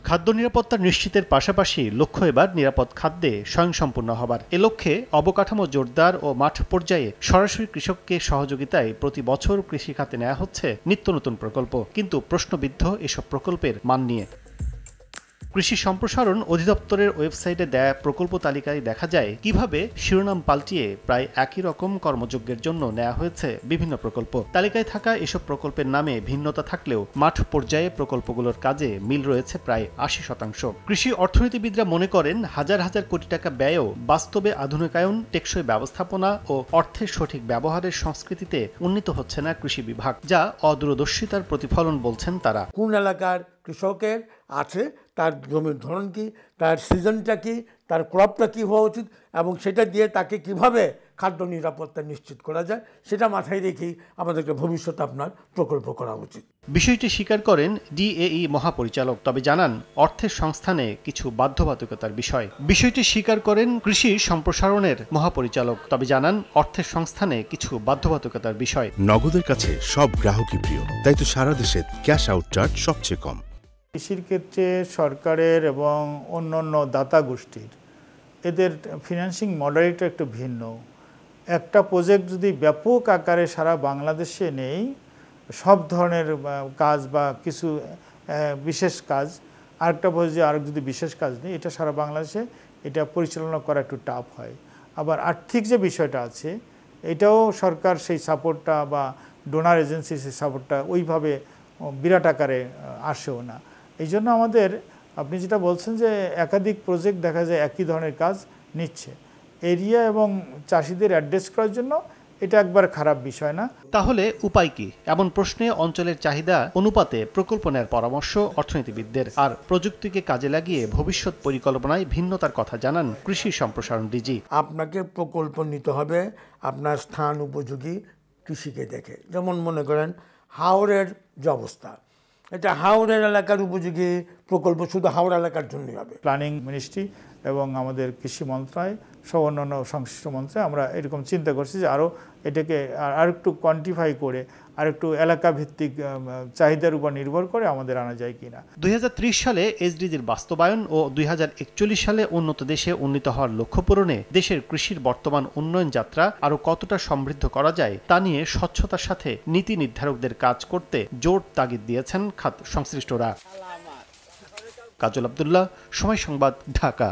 খাদ্য নিরাপত্তা নিশ্চিতের পাশাপাশি লক্ষ্য এবার নিরাপদ খাদ্যে স্বয়ংসম্পূর্ণ হবার। এ লক্ষ্যে অবকাঠামো জোরদার ও মাঠ পর্যায়ে সরাসরি কৃষককে সহযোগিতায় প্রতি বছর কৃষি খাতে নেওয়া হচ্ছে নিত্য নতুন প্রকল্প। কিন্তু প্রশ্নবিদ্ধ এসব প্রকল্পের মান নিয়ে। কৃষি সম্প্রসারণ অধিদপ্তরের ওয়েবসাইটে দেয়া প্রকল্প তালিকায় দেখা যায় কিভাবে শিরোনাম পাল্টিয়ে প্রায় একই রকম কর্মযজ্ঞের জন্য নেওয়া হয়েছে বিভিন্ন প্রকল্প। তালিকায় থাকা এসব প্রকল্পের নামে ভিন্নতা থাকলেও মাঠ পর্যায়ে প্রকল্পগুলোর কাজে মিল রয়েছে প্রায় ৮০%। কৃষি অর্থনীতিবিদরা মনে করেন হাজার হাজার কোটি টাকা ব্যয়েও বাস্তবে আধুনিকায়ন, টেকসই ব্যবস্থাপনা ও অর্থের সঠিক ব্যবহারের সংস্কৃতিতে উন্নীত হচ্ছে না কৃষি বিভাগ, যা অদূরদর্শিতার প্রতিফলন বলছেন তারা। কোন এলাকার কৃষকের আছে, তার জমির ধরন কি, তার সিজনটা কি, তার ক্রপটা কি হওয়া উচিত এবং সেটা দিয়ে তাকে কিভাবে খাদ্য নিরাপত্তা নিশ্চিত করা যায় সেটা মাথায় রেখেই আমাদেরকে ভবিষ্যতে আপনার প্রকল্প করা উচিত। বিষয়টি স্বীকার করেন ডিএই মহাপরিচালক, তবে জানান অর্থের সংস্থানে কিছু বাধ্যবাধকতার বিষয়। বিষয়টি স্বীকার করেন কৃষি সম্প্রসারণের মহাপরিচালক, তবে জানান অর্থের সংস্থানে কিছু বাধ্যবাধকতার বিষয়। নগদের কাছে সব গ্রাহকই প্রিয়, তাই তো সারা দেশে ক্যাশ আউট চার্জ সবচেয়ে কম। কৃষির ক্ষেত্রে সরকারের এবং অন্যান্য দাতা গোষ্ঠীর এদের ফিন্যান্সিং মডেলটা একটু ভিন্ন। একটা প্রজেক্ট যদি ব্যাপক আকারে সারা বাংলাদেশে নেই, সব ধরনের কাজ বা কিছু বিশেষ কাজ, আরেকটা প্রজেক্ট আর যদি বিশেষ কাজ নেই, এটা সারা বাংলাদেশে এটা পরিচালনা করা একটু টাফ হয়। আবার আর্থিক যে বিষয়টা আছে, এটাও সরকার সেই সাপোর্টটা বা ডোনার এজেন্সি সেই সাপোর্টটা ওইভাবে বিরাট আকারে আসেও না। এই জন্য আমাদের, আপনি যেটা বলছেন যে একাধিক প্রজেক্ট দেখা যায় একই ধরনের কাজ নিচ্ছে, এরিয়া এবং চাষিদের অ্যাড্রেস করার জন্য এটা একবার খারাপ বিষয় না। তাহলে উপায় কি? এমন প্রশ্নে অঞ্চলের চাহিদা অনুপাতে প্রকল্প নেওয়ার পরামর্শ অর্থনীতিবিদদের। আর প্রযুক্তিকে কাজে লাগিয়ে ভবিষ্যৎ পরিকল্পনায় ভিন্নতার কথা জানান কৃষি সম্প্রসারণ ডিজি। আপনাকে প্রকল্প নিতে হবে আপনার স্থান উপযোগী কৃষিকে দেখে। যেমন মনে করেন হাওরের যে অবস্থা, এটা হাওড়ের এলাকার উপযোগী প্রকল্প শুধু হাওড়া এলাকার জন্যই হবে। প্ল্যানিং মিনিস্ট্রি এবং আমাদের কৃষি মন্ত্রণালয় সহ অন্যান্য সংশ্লিষ্ট মন্ত্রণালয় আমরা এরকম চিন্তা করছি যে আরও এটাকে আরেকটু কোয়ান্টিফাই করে আরেকটু এলাকা ভিত্তিক চাহিদার উপর নির্ভর করে আমাদের আনা যায় কিনা। 2030 সালে এসডিজির বাস্তবায়ন ও 2041 সালে উন্নত দেশে উন্নীত হওয়ার লক্ষ্য পূরণে দেশের কৃষির বর্তমান উন্নয়ন যাত্রা আরও কতটা সমৃদ্ধ করা যায় তা নিয়ে স্বচ্ছতার সাথে নীতি নির্ধারকদের কাজ করতে জোর তাগিদ দিয়েছেন খাত সংশ্লিষ্টরা। কাজল আব্দুল্লাহ, সময় সংবাদ, ঢাকা।